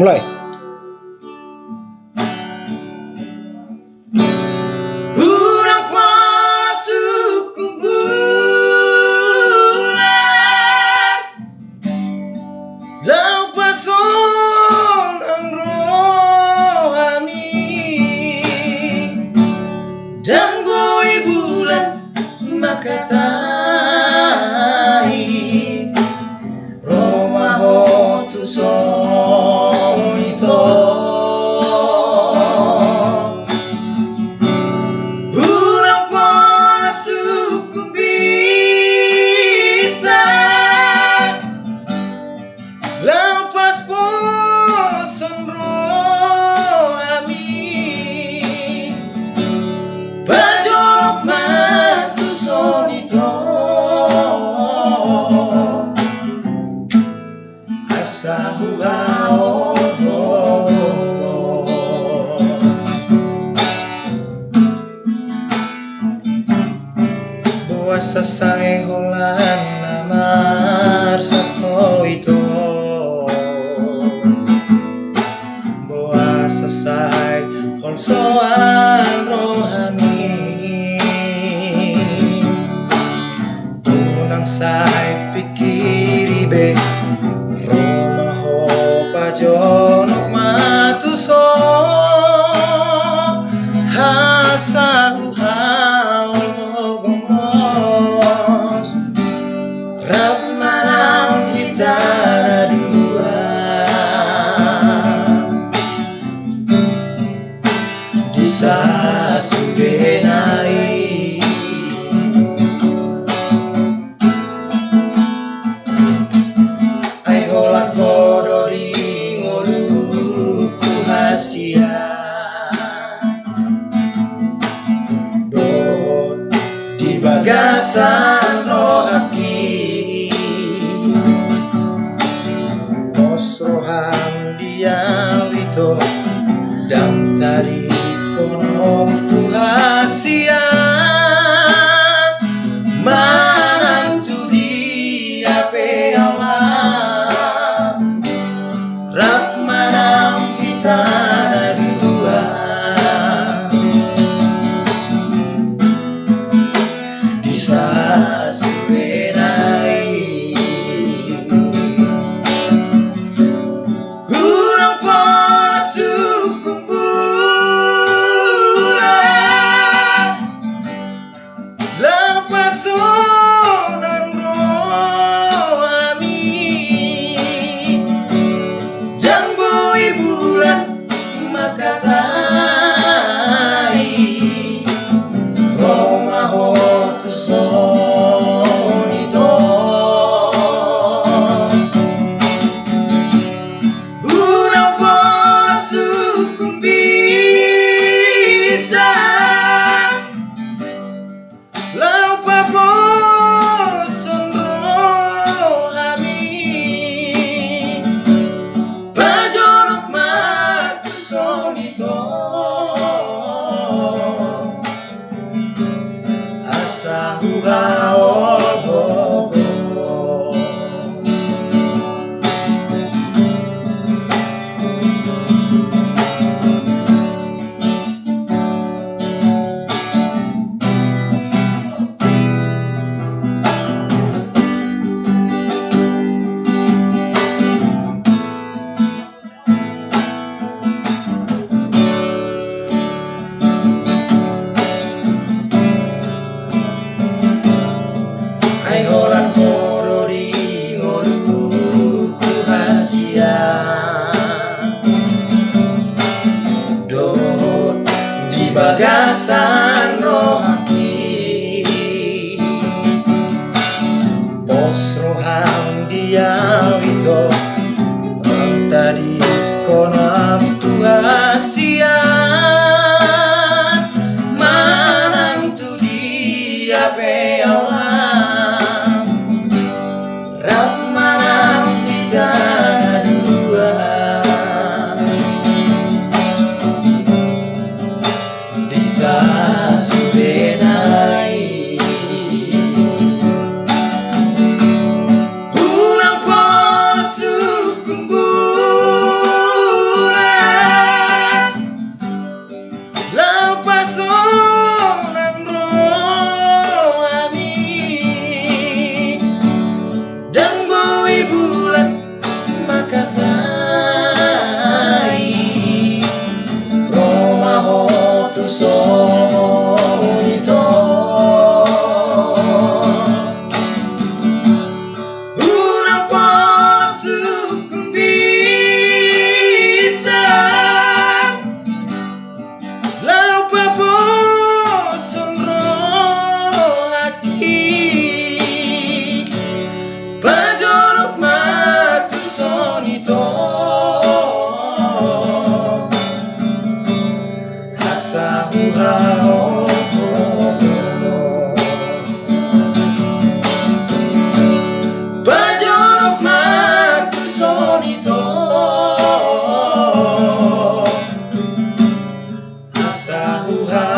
Mulai. Bulan masuk bulan, lau pason ang rohani, dan boy bulan makatai romaho tu son ito. Lampas po sembro ami bajolok matu sonito asa huao buasa say holan namar sako ito selesai konsoan rohani unang say pikiri be romaho pajonok matuso hasa uhao gomos ramarang gitara dua sa sugenai ay holak kodori ngoluku hasia dot di bagasan rohaki osrohan dia wito dam tadi konon kuhasia manantu dia pealah rahmanam kita dua bisa suwenai urang pasuk pasonan rohani dan boy bulan makatai romaho tu sonito urang pasuk kumbita lau paposon rohami bajolok matu sonito asa hugao ay holan kodori ngoluku hasia dot di bagasan rohaki pos rohang dia wito orang tadi konon tu hasia manantu dia pealah side. so asa huha